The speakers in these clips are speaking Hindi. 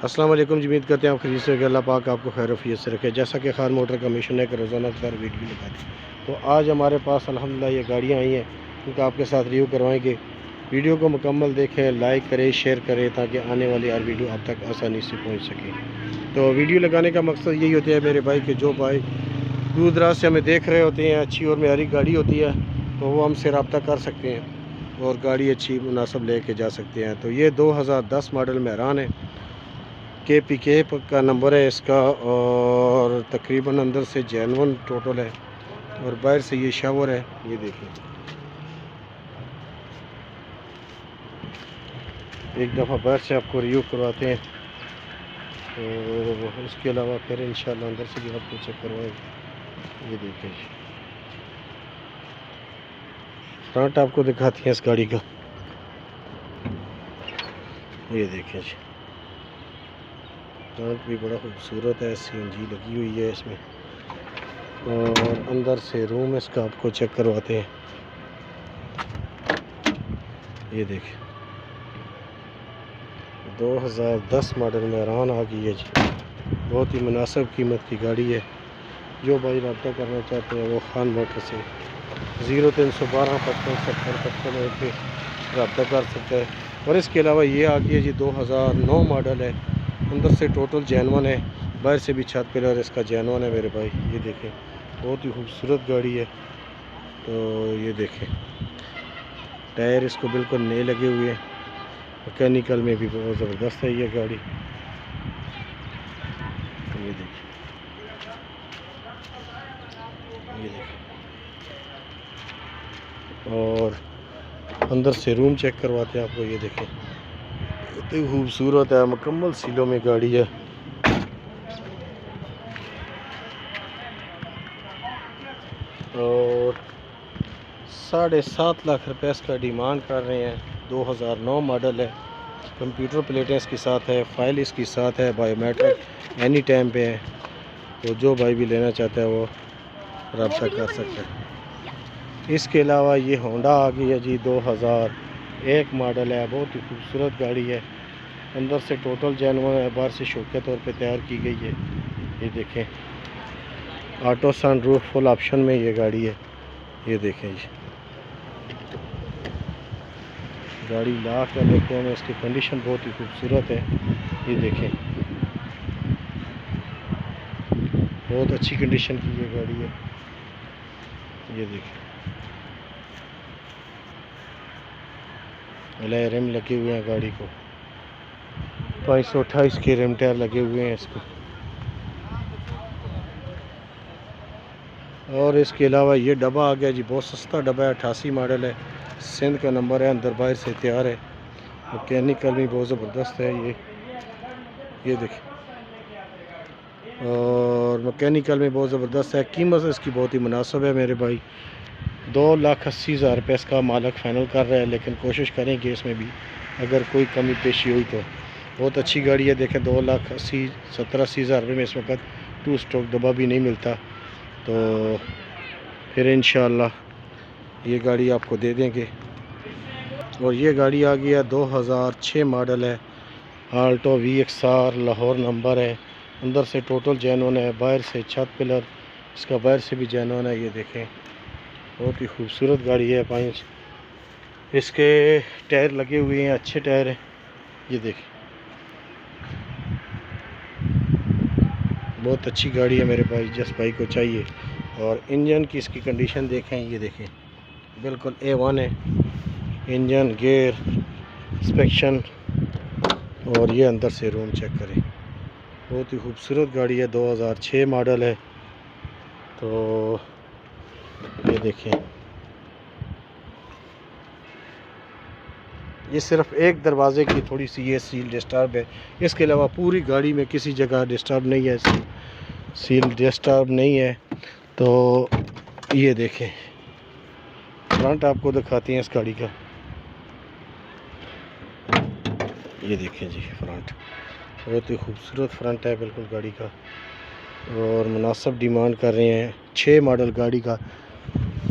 अस्सलाम वालेकुम जी, उम्मीद करते हैं आप खरीद से अल्लाह पाक आपको खैर वफियत से रखे। जैसा कि खान मोटर का मिशन है कि रोज़ाना पर वीडियो लगाते हैं, तो आज हमारे पास अल्हम्दुलिल्लाह ये गाड़ियाँ आई हैं, उनका आपके साथ रिव्यू करवाएंगे। वीडियो को मुकम्मल देखें, लाइक करें, शेयर करें ताकि आने वाली हर वीडियो आप तक आसानी से पहुँच सके। तो वीडियो लगाने का मकसद यही होता है मेरे भाई कि जो भाई दूर दराज से हमें देख रहे होते हैं, अच्छी और मेयारी गाड़ी होती है तो वो हमसे रब्ता कर सकते हैं और गाड़ी अच्छी मुनासिब लेके जा सकते हैं। तो ये 2010 मॉडल मेहरान है, के का नंबर है इसका, और तकरीबन अंदर से जेनवन टोटल है और बाहर से ये शावर है। ये देखिए, एक दफ़ा बाहर से आपको रिव्यू करवाते हैं, तो उसके अलावा फिर इंशाल्लाह अंदर से भी आपको चेक करवाएंगे। ये देखिए जी, फ्रंट आपको दिखाती हैं इस गाड़ी का। ये देखिए जी, फ्रंट भी बड़ा खूबसूरत है, सीएनजी लगी हुई है इसमें। और अंदर से रूम इसका आपको चेक करवाते हैं। ये देखिए, 2010 मॉडल मेहरान आ गई है जी, बहुत ही मुनासिब कीमत की गाड़ी है। जो भाई रब्ता करना चाहते हैं वो खान मोटर से 0312 55 70 55 पे रब्ता कर सकता है। और इसके अलावा ये आ गई है जी, 2009 मॉडल है, अंदर से टोटल जेनवन है, बाहर से भी छत पिलर इसका जेनवन है मेरे भाई। ये देखें, बहुत ही खूबसूरत गाड़ी है। तो ये देखें, टायर इसको बिल्कुल नए लगे हुए हैं, मैकेनिकल में भी बहुत ज़बरदस्त है ये गाड़ी। ये देखिए, ये देखिए, और अंदर से रूम चेक करवाते हैं आपको। ये देखें, इतनी खूबसूरत है, मुकम्मल सीलों में गाड़ी है। और 7.5 लाख रुपये इसका डिमांड कर रहे हैं। 2009 मॉडल है, कंप्यूटर प्लेटें इसके साथ है, फाइल इसके साथ है, बायोमेट्रिक एनी टाइम पे है। तो जो भाई भी लेना चाहता है वो रब्ता कर सकता है। इसके अलावा ये होंडा आ गई है जी, 2001 मॉडल है, बहुत ही खूबसूरत गाड़ी है, अंदर से टोटल जेनवन है, बाहर से शौक के तौर पे तैयार की गई है। ये देखें, auto sunroof full option में ये गाड़ी है। ये देखें जी, गाड़ी ला कर लेते हैं, इसकी कंडीशन बहुत ही खूबसूरत है। ये देखें, बहुत अच्छी कंडीशन की ये गाड़ी है। ये देखें, अलॉय रिम लगे हुए हैं गाड़ी को, 528 के रिम टायर लगे हुए हैं इसको। और इसके अलावा ये डब्बा आ गया जी, बहुत सस्ता डब्बा है, 88 मॉडल है, सिंध का नंबर है, अंदर बाहर से तैयार है, मैकेनिकल भी बहुत ज़बरदस्त है ये देखिए, और मैकेनिकल में बहुत ज़बरदस्त है। कीमत इसकी बहुत ही मुनासिब है मेरे भाई, 2,80,000 रुपये इसका मालिक फ़ाइनल कर रहा है, लेकिन कोशिश करेंगे इसमें भी अगर कोई कमी पेशी हुई तो। बहुत अच्छी गाड़ी है, देखें 2,70,000 रुपये में इस वक्त 2 स्ट्रोक डब्बा भी नहीं मिलता। तो फिर इंशाल्लाह ये गाड़ी आपको दे देंगे। और ये गाड़ी आ गई है, 2006 मॉडल है, आल्टो VXR, लाहौर नंबर है, अंदर से टोटल जेनवन है, बाहर से छत पिलर इसका बाहर से भी जेनवन है। ये देखें, बहुत ही खूबसूरत गाड़ी है। 5 इसके टायर लगे हुए हैं, अच्छे टायर हैं। ये देखें, बहुत अच्छी गाड़ी है मेरे भाई, जिस भाई को चाहिए। और इंजन की इसकी कंडीशन देखें, ये देखें, बिल्कुल A1 है, इंजन, गियर, इंस्पेक्शन। और ये अंदर से रूम चेक करें, बहुत ही खूबसूरत गाड़ी है, 2006 मॉडल है। तो ये देखें, ये सिर्फ एक दरवाज़े की थोड़ी सी ये सील डिस्टर्ब है, इसके अलावा पूरी गाड़ी में किसी जगह डिस्टर्ब नहीं है, सील डिस्टर्ब नहीं है। तो ये देखें, फ्रंट आपको दिखाती हैं इस गाड़ी का। ये देखें जी, फ्रंट बहुत ही खूबसूरत फ्रंट है बिल्कुल गाड़ी का, और मुनासिब डिमांड कर रहे हैं। 6 मॉडल गाड़ी का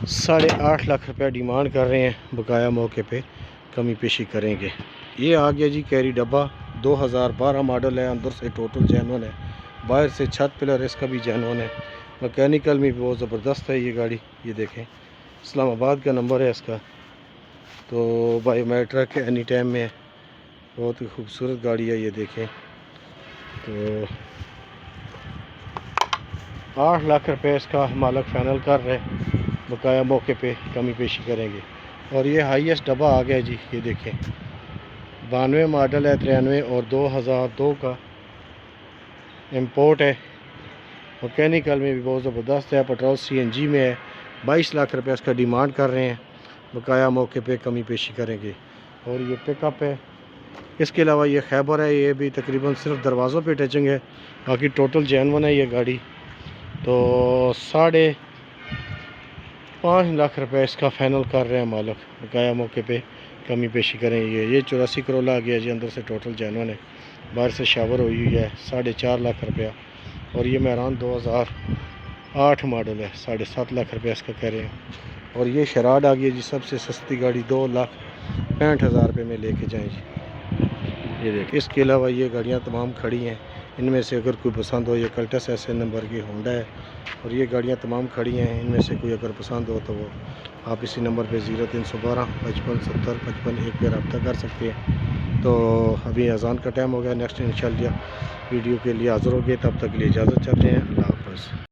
8.5 लाख रुपया डिमांड कर रहे हैं, बकाया मौके पे कमी पेशी करेंगे। ये आ गया जी कैरी डब्बा, 2012 मॉडल है, अंदर से टोटल जेन्युइन है, बाहर से छत पिलर इसका भी जेन्युइन है, मैकेनिकल में भी बहुत ज़बरदस्त है ये गाड़ी। ये देखें इस्लामाबाद का नंबर है इसका, तो बायोमेट्रिक एनी टाइम में है, बहुत ही खूबसूरत गाड़ी है। ये देखें तो 8 लाख रुपए इसका मालिक फाइनल कर रहे, बकाया मौके पे कमी पेशी करेंगे। और ये हाईएस्ट डब्बा आ गया जी। ये देखें 92 मॉडल है, 93 और 2002 का इंपोर्ट है, मैकेनिकल में भी बहुत ज़बरदस्त है, पेट्रोल सीएनजी में है। 22 लाख रुपए इसका डिमांड कर रहे हैं, बकाया मौके पे कमी पेशी करेंगे। और ये पिकअप है, इसके अलावा ये खैबर है, ये भी तकरीबन सिर्फ दरवाज़ों पे टचिंग है, बाकी टोटल जेन्युइन है ये गाड़ी। तो 5.5 लाख रुपए इसका फ़ाइनल कर रहे हैं मालिक, बकाया मौके पे कमी पेशी करेंगे। ये 84 करोला आ गया जी, अंदर से टोटल जेन्युइन है, बाहर से शावर हुई हुई है। 4.5 लाख रुपया। और ये मेहरान 2008 मॉडल है, 7.5 लाख रुपया इसका कह रहे हैं। और ये शराड आ गई जी, सबसे सस्ती गाड़ी, 2,65,000 रुपये में लेके जाएँ जी। ये देखिए इसके अलावा ये गाड़ियाँ तमाम खड़ी हैं, इनमें से अगर कोई पसंद हो, ये कल्टस ऐसे नंबर की होंडा है, और ये गाड़ियाँ तमाम खड़ी हैं, इनमें से कोई अगर पसंद हो तो वो आप इसी नंबर पे 0312 55 70 55 1 पे रब्ता कर सकते हैं। तो अभी अज़ान का टाइम हो गया, नेक्स्ट इंशाल्लाह वीडियो के लिए हाज़िर हो गए, तब तक के लिए इजाज़त चाहते हैं। अल्लाह हाफ़िज़।